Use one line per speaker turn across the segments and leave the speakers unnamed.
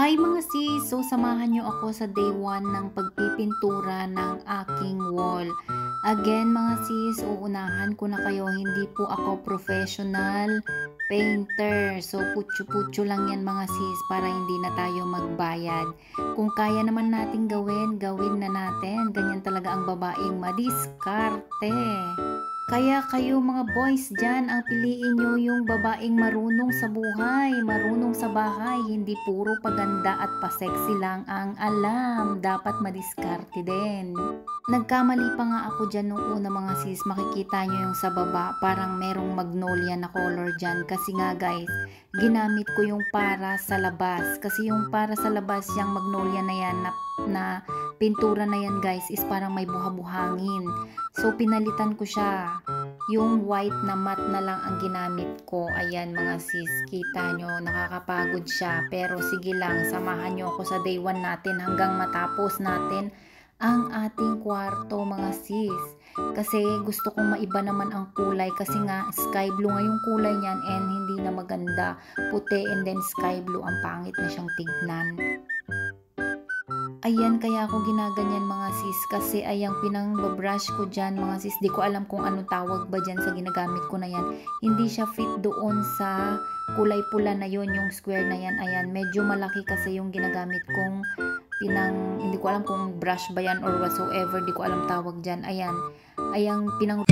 Hi mga sis! So samahan nyo ako sa day 1 ng pagpipintura ng aking wall. Again mga sis, uunahan ko na kayo, hindi po ako professional painter. So putyo-putyo lang yan mga sis para hindi na tayo magbayad. Kung kaya naman natin gawin, gawin na natin. Ganyan talaga ang babaeng madiskarte. Kaya kayo mga boys dyan, ang piliin nyo yung babaeng marunong sa buhay, marunong sa bahay, hindi puro paganda at pa-sexy lang ang alam, dapat madiskarte din. Nagkamali pa nga ako dyan nung una mga sis, makikita nyo yung sa baba, parang merong magnolia na color dyan, kasi nga guys, ginamit ko yung para sa labas, kasi yung para sa labas, yung magnolia na yan na pintura na yan guys is parang may buha-buhangin. So pinalitan ko siya. Yung white na matte na lang ang ginamit ko. Ayan mga sis, kita nyo, nakakapagod siya. Pero sige lang, samahan nyo ako sa day 1 natin hanggang matapos natin ang ating kwarto mga sis. Kasi gusto kong maiba naman ang kulay kasi nga sky blue nga yung kulay niyan and hindi na maganda. Puti and then sky blue, ang pangit na siyang tignan. Ayan, kaya ako ginaganyan mga sis kasi ayang pinang-brush ko dyan mga sis. Di ko alam kung anong tawag ba dyan sa ginagamit ko na yan. Hindi siya fit doon sa kulay pula na yon, yung square na yan. Ayan, medyo malaki kasi yung ginagamit kong hindi ko alam kung brush ba yan or whatsoever. Di ko alam tawag dyan. Ayan, ayang pinang...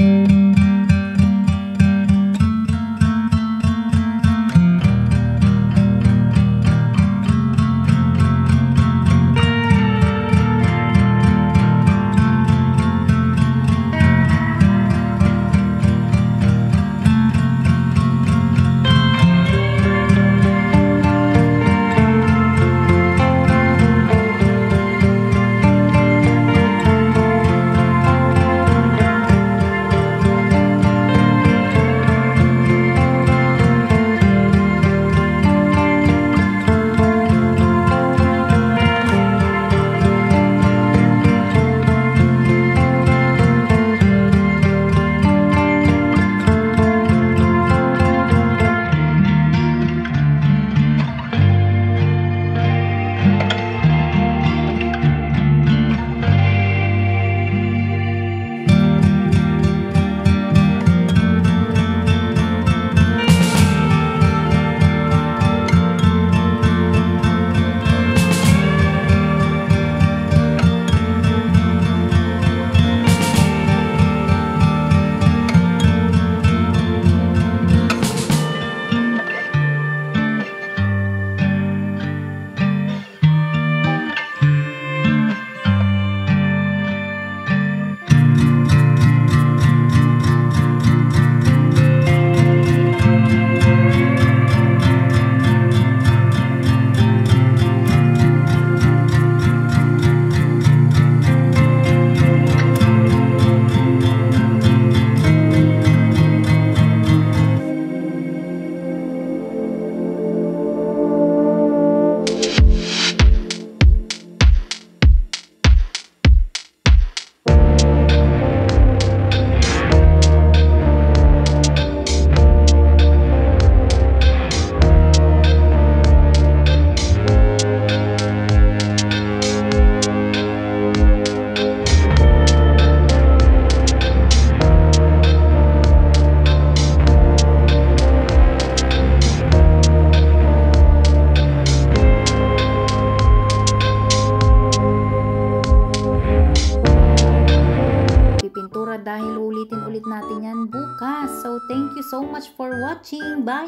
dahil ulitin ulit natin yan bukas. So, thank you so much for watching. Bye!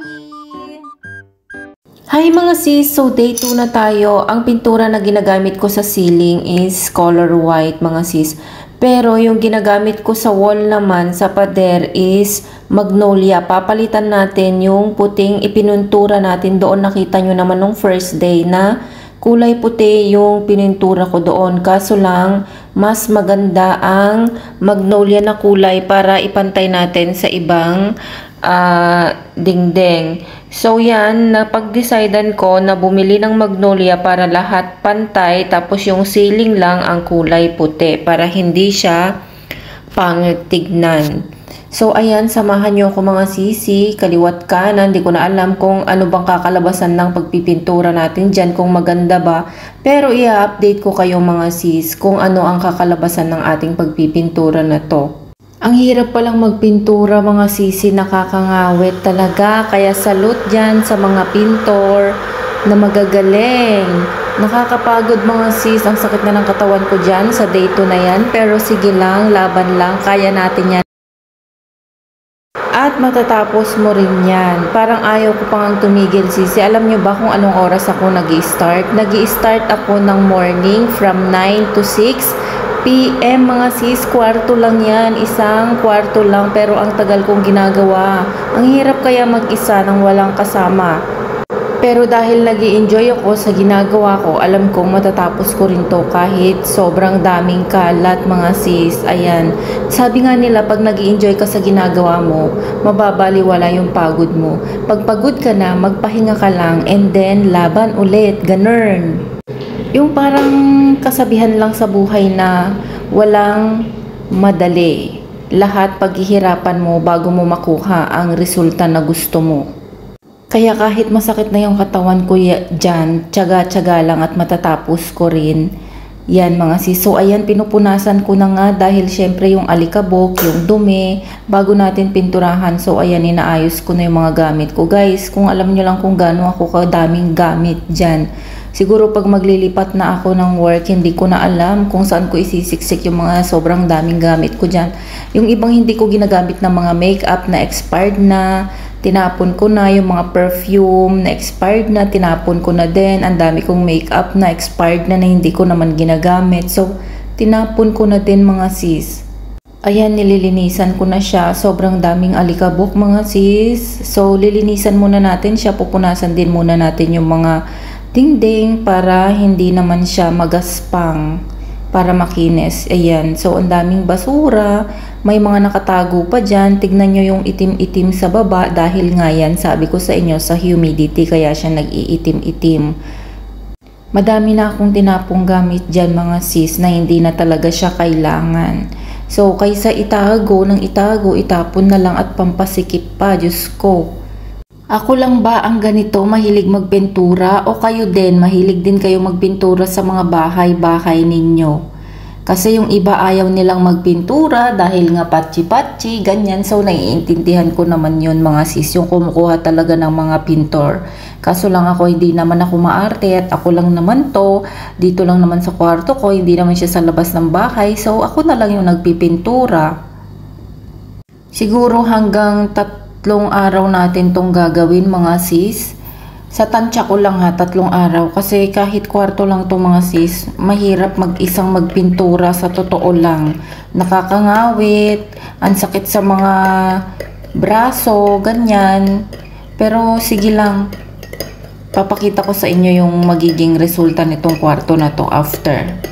Hi mga sis! So, day 2 na tayo. Ang pintura na ginagamit ko sa ceiling is color white mga sis. Pero yung ginagamit ko sa wall naman, sa pader is magnolia. Papalitan natin yung puting ipinuntura natin doon. Nakita nyo naman nung first day na kulay puti yung pinintura ko doon. Kaso lang, mas maganda ang magnolia na kulay para ipantay natin sa ibang dingding. So yan, napag-decidean ko na bumili ng magnolia para lahat pantay, tapos yung ceiling lang ang kulay puti para hindi siya pangit tignan.
So ayan, samahan nyo ako mga sisi, kaliwat kanan, hindi ko na alam kung ano bang kakalabasan ng pagpipintura natin dyan, kung maganda ba. Pero i-update ko kayo mga sis kung ano ang kakalabasan ng ating pagpipintura na to. Ang hirap palang magpintura mga sisi, nakakangawit talaga, kaya salute dyan sa mga pintor na magagaling. Nakakapagod mga sis, ang sakit na ng katawan ko dyan sa day 2 na yan, pero sige lang, laban lang, kaya natin yan. At matatapos mo rin yan. Parang ayaw ko pang tumigil sisi. Alam nyo ba kung anong oras ako nag-i-start? Nag-i-start ako ng morning from 9 to 6 PM mga sis. Kwarto lang yan. Isang kwarto lang, pero ang tagal kong ginagawa. Ang hirap kaya mag-isa nang walang kasama. Pero dahil nag-i-enjoy ako sa ginagawa ko, alam kong matatapos ko rin to kahit sobrang daming kalat mga sis. Ayan, sabi nga nila pag nag-i-enjoy ka sa ginagawa mo, mababaliwala yung pagod mo. Pag pagod ka na, magpahinga ka lang and then laban ulit, ganun. Yung parang kasabihan lang sa buhay na walang madali. Lahat paghihirapan mo bago mo makuha ang resulta na gusto mo. Kaya kahit masakit na yung katawan ko dyan, tiyaga-tiyaga lang at matatapos ko rin. Yan mga sis. So ayan, pinupunasan ko na nga dahil syempre yung alikabok, yung dumi, bago natin pinturahan. So ayan, inaayos ko na yung mga gamit ko. Guys, kung alam nyo lang kung gaano ako kadaming gamit dyan. Siguro pag maglilipat na ako ng work, hindi ko na alam kung saan ko isisiksik yung mga sobrang daming gamit ko dyan. Yung ibang hindi ko ginagamit na mga makeup na expired na, tinapon ko na. Yung mga perfume na expired na, tinapon ko na din. Ang dami kong makeup na expired na hindi ko naman ginagamit. So, tinapon ko na din mga sis. Ayan, nililinisan ko na siya. Sobrang daming alikabok mga sis. So, lilinisan muna natin siya. Pupunasan din muna natin yung mga dingding para hindi naman siya magaspang. Para makinis. Ayan. So, ang daming basura. May mga nakatago pa dyan. Tignan nyo yung itim-itim sa baba. Dahil nga yan, sabi ko sa inyo, sa humidity. Kaya siya nag-iitim-itim. Madami na akong tinapong gamit dyan mga sis na hindi na talaga siya kailangan. So, kaysa itago ng itago, itapon na lang at pampasikip pa. Diyos ko. Ako lang ba ang ganito mahilig magpintura o kayo din mahilig din kayo magpintura sa mga bahay-bahay ninyo? Kasi yung iba ayaw nilang magpintura dahil nga patsi-patsi, ganyan. So naiintindihan ko naman yun mga sis, yung kumukuha talaga ng mga pintor. Kaso lang ako, hindi naman ako maarte at ako lang naman to. Dito lang naman sa kwarto ko, hindi naman siya sa labas ng bahay. So ako na lang yung nagpipintura. Siguro hanggang 3 araw natin tong gagawin mga sis. Sa tansya ko lang ha, 3 araw. Kasi kahit kwarto lang to mga sis, mahirap mag-isang magpintura sa totoo lang. Nakakangawit, ang sakit sa mga braso, ganyan. Pero sige lang, papakita ko sa inyo yung magiging resulta nitong kwarto na to after.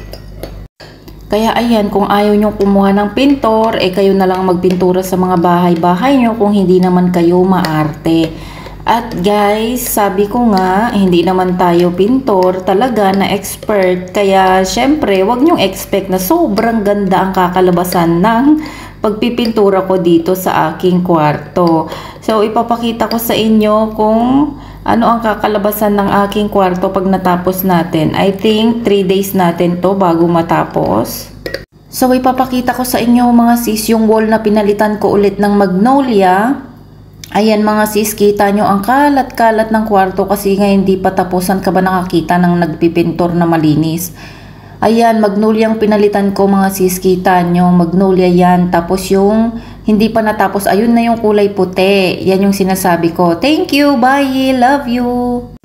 Kaya ayan, kung ayaw nyo kumuha ng pintor, kayo na lang magpintura sa mga bahay-bahay nyo kung hindi naman kayo maarte. At guys, sabi ko nga, hindi naman tayo pintor talaga na expert. Kaya syempre, wag nyong expect na sobrang ganda ang kakalabasan ng pagpipintura ko dito sa aking kwarto. So, ipapakita ko sa inyo kung ano ang kakalabasan ng aking kwarto pag natapos natin. I think 3 days natin to bago matapos. So, ipapakita ko sa inyo mga sis yung wall na pinalitan ko ulit ng magnolia. Ayan mga sis, kita nyo ang kalat-kalat ng kwarto kasi nga hindi pa tapusan. Ka ba nakakita ng nagpipintor na malinis? Ayan, magnolia ang pinalitan ko mga sis, kita nyo, magnolia yan. Tapos yung hindi pa natapos, ayun na yung kulay puti. Yan yung sinasabi ko. Thank you, bye, love you.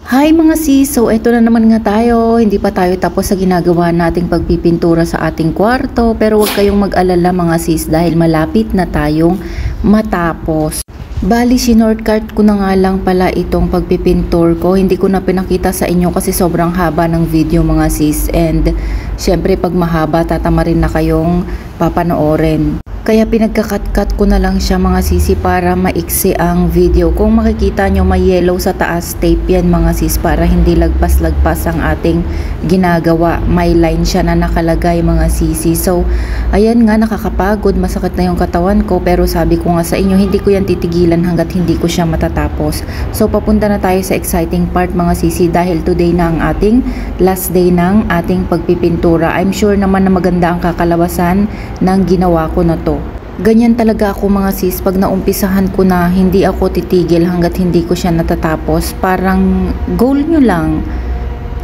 Hi mga sis, so eto na naman nga tayo. Hindi pa tayo tapos sa ginagawa nating pagpipintura sa ating kwarto. Pero huwag kayong mag-alala mga sis dahil malapit na tayong matapos. Bali, sinortcut ko na nga lang pala itong pagpipintor ko. Hindi ko na pinakita sa inyo kasi sobrang haba ng video mga sis. And syempre pag mahaba, tatama rin na kayong papanoorin.
Kaya pinagkakat-cut ko na lang siya mga sisi para maiksi ang video. Kung makikita nyo may yellow sa taas, tape yan mga sis para hindi lagpas-lagpas ang ating ginagawa. May line siya na nakalagay mga sisi. So ayan nga, nakakapagod, masakit na yung katawan ko, pero sabi ko nga sa inyo, hindi ko yan titigilan hanggat hindi ko siya matatapos. So papunta na tayo sa exciting part mga sisi dahil today na ang ating last day ng ating pagpipintura. I'm sure naman na maganda ang kakalabasan ng ginawa ko na to. Ganyan talaga ako mga sis, pag naumpisahan ko na, hindi ako titigil hanggat hindi ko siya natatapos. Parang goal nyo lang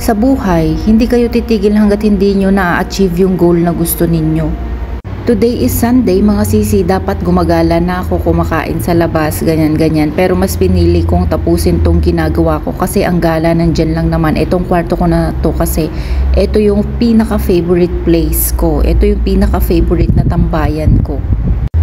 sa buhay, hindi kayo titigil hanggat hindi nyo na-achieve yung goal na gusto ninyo. Today is Sunday mga sisi, dapat gumagala na ako, kumakain sa labas, ganyan-ganyan. Pero mas pinili kong tapusin tong ginagawa ko kasi ang gala nandyan lang naman. Itong kwarto ko na to kasi ito yung pinaka-favorite place ko. Ito yung pinaka-favorite na tambayan ko.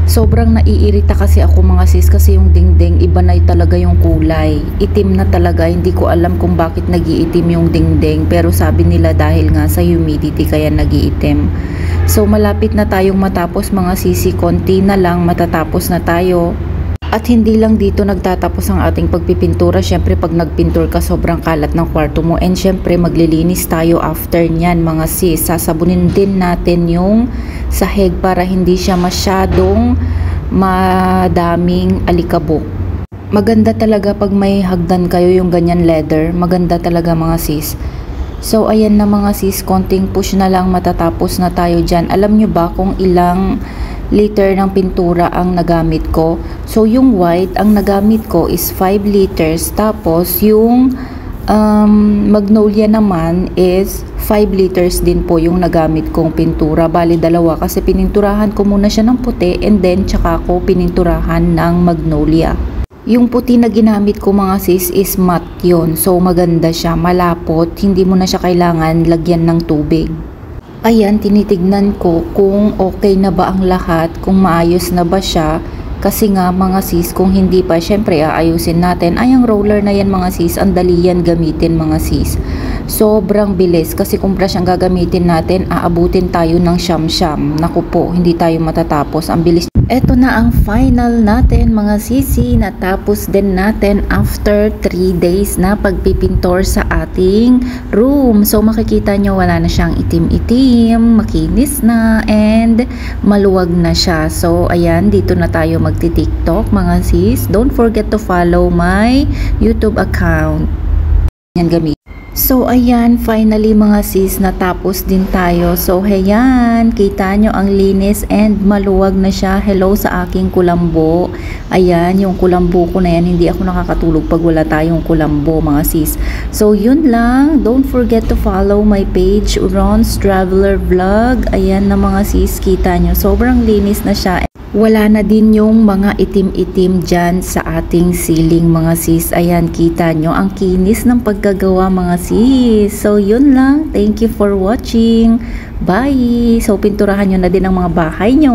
Sobrang naiirita kasi ako mga sis kasi yung dingding iba na talaga yung kulay. Itim na talaga, hindi ko alam kung bakit nagiitim yung dingding, pero sabi nila dahil nga sa humidity kaya nagiitim. So malapit na tayong matapos mga sisi, konti na lang matatapos na tayo. At hindi lang dito nagtatapos ang ating pagpipintura. Syempre pag nagpintur ka, sobrang kalat ng kwarto mo, and syempre maglilinis tayo after nyan mga sis. Sasabunin din natin yung sahig para hindi siya masyadong madaming alikabok. Maganda talaga pag may hagdan kayo yung ganyan leather, maganda talaga mga sis. So ayan na mga sis, konting push na lang matatapos na tayo dyan. Alam nyo ba kung ilang liter ng pintura ang nagamit ko? So yung white, ang nagamit ko is 5 liters. Tapos yung magnolia naman is 5 liters din po yung nagamit kong pintura. Bali dalawa kasi pininturahan ko muna siya ng puti and then tsaka ko pininturahan ng magnolia. Yung puti na ginamit ko mga sis is matte yun. So maganda siya, malapot, hindi mo na siya kailangan lagyan ng tubig. Ayan, tinitignan ko kung okay na ba ang lahat, kung maayos na ba siya. Kasi nga mga sis, kung hindi pa, syempre aayusin natin. Ay, ang roller na yan mga sis, ang dali yan gamitin mga sis. Sobrang bilis kasi kung brush ang gagamitin natin, aabutin tayo ng siyam-siyam. Naku po, hindi tayo matatapos. Ang bilis. Eto na ang final natin mga sisi, natapos din natin after 3 days na pagpipintor sa ating room. So makikita nyo wala na siyang itim-itim, makinis na, and maluwag na siya. So ayan, dito na tayo magti-TikTok mga sis. Don't forget to follow my YouTube account. Yan gamit. So ayan, finally mga sis, natapos din tayo. So ayan, kita nyo ang linis and maluwag na siya. Hello sa aking kulambo. Ayan, yung kulambo ko na yan, hindi ako nakakatulog pag wala tayong kulambo mga sis. So yun lang, don't forget to follow my page, Ron's Traveler Vlog. Ayan na mga sis, kita nyo, sobrang linis na siya. Wala na din yung mga itim-itim dyan sa ating ceiling mga sis. Ayan, kita nyo ang kinis ng paggagawa mga sis. So yun lang, thank you for watching. Bye! So pinturahan nyo na din ang mga bahay nyo.